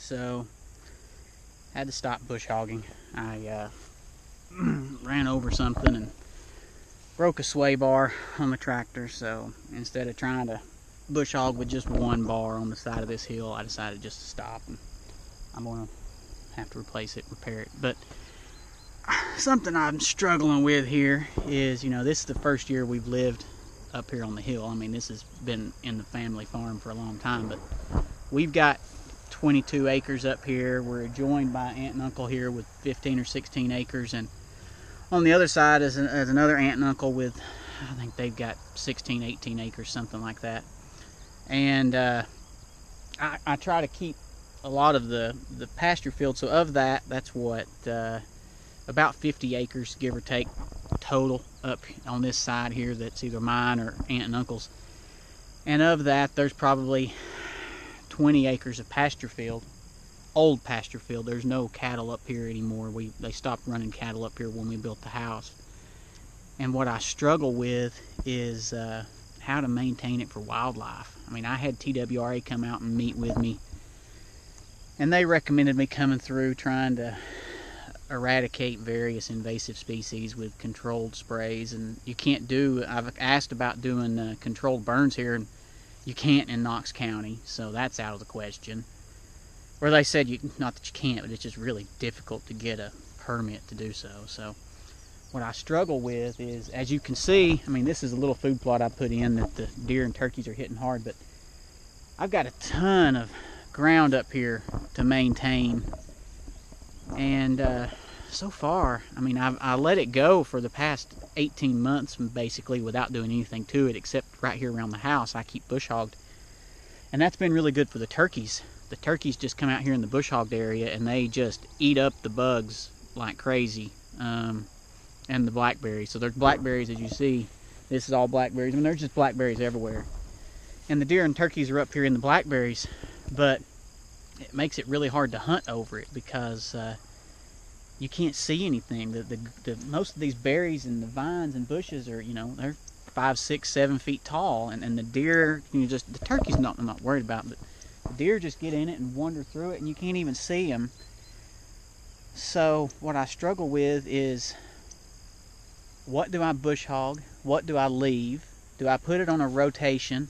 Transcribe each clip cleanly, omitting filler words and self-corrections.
so had to stop bush hogging. I ran over something and broke a sway bar on the tractor, so instead of trying to bush hog with just one bar on the side of this hill, I decided just to stop, and I'm gonna have to replace it, repair it. But something I'm struggling with here is, this is the first year we've lived up here on the hill. I mean, this has been in the family farm for a long time, but we've got 22 acres up here. We're joined by aunt and uncle here with 15 or 16 acres, and on the other side is another aunt and uncle with, I think they've got 16, 18 acres, something like that. And I try to keep a lot of the pasture field, so of that's what, about 50 acres, give or take, total up on this side here that's either mine or aunt and uncle's. And of that, there's probably 20 acres of pasture field, old pasture field. There's no cattle up here anymore. They stopped running cattle up here when we built the house. And what I struggle with is how to maintain it for wildlife. I mean, I had TWRA come out and meet with me, and they recommended me coming through trying to eradicate various invasive species with controlled sprays. And you can't I've asked about doing controlled burns here, and you can't in Knox County, so that's out of the question. Or they said, not that you can't, but it's just really difficult to get a permit to do so. So what I struggle with is, as you can see, I mean, this is a little food plot I put in that the deer and turkeys are hitting hard, but I've got a ton of ground up here to maintain. And so far, I mean, I let it go for the past 18 months basically without doing anything to it, except right here around the house I keep bush hogged. And that's been really good for the turkeys. The turkeys just come out here in the bush hogged area and they just eat up the bugs like crazy, and the blackberries. So there's blackberries, as you see. This is all blackberries. I mean, there's just blackberries everywhere. And the deer and turkeys are up here in the blackberries, but it makes it really hard to hunt over it because you can't see anything. The most of these berries and the vines and bushes are, they're 5, 6, 7 feet tall, and the deer, the turkeys I'm not worried about, but the deer just get in it and wander through it, and you can't even see them. So what I struggle with is, what do I bush hog? What do I leave? Do I put it on a rotation?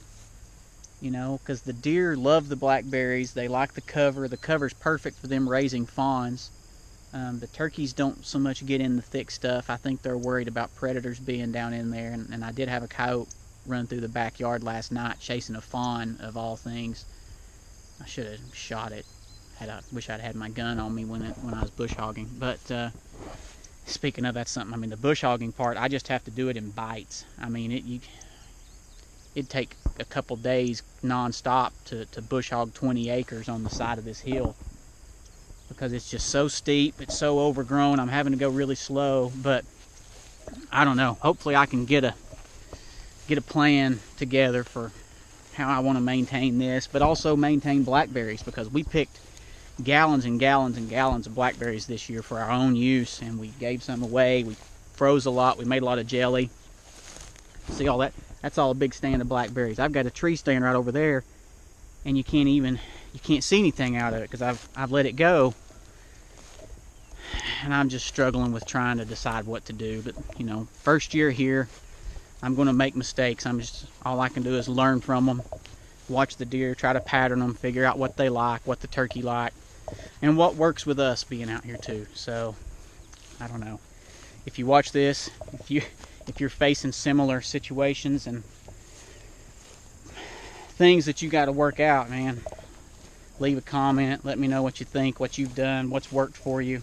Because the deer love the blackberries. They like the cover. The cover's perfect for them raising fawns. The turkeys don't so much get in the thick stuff. I think they're worried about predators being down in there. And I did have a coyote run through the backyard last night chasing a fawn, of all things. I should have shot it. I wish I'd had my gun on me when I was bush hogging. But speaking of, that's something. I mean, the bush hogging part, I just have to do it in bites. I mean, it'd take a couple days non-stop to bush hog 20 acres on the side of this hill, because it's just so steep, it's so overgrown. I'm having to go really slow, but I don't know. Hopefully I can get a plan together for how I want to maintain this, but also maintain blackberries, because we picked gallons and gallons and gallons of blackberries this year for our own use, and we gave some away. We froze a lot. We made a lot of jelly. See all that? That's all a big stand of blackberries. I've got a tree stand right over there, and you can't see anything out of it because I've let it go, and I'm just struggling with trying to decide what to do. But first year here, I'm going to make mistakes. All I can do is learn from them, watch the deer, try to pattern them, figure out what they like, what the turkey like, and what works with us being out here too. So I don't know. If you watch this, if you're facing similar situations and things that you got to work out, man, leave a comment. Let me know what you think, what you've done, what's worked for you,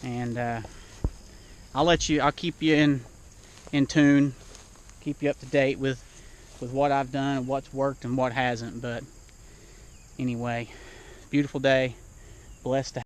and I'll keep you in tune, keep you up to date with what I've done and what's worked and what hasn't. But anyway, beautiful day, blessed to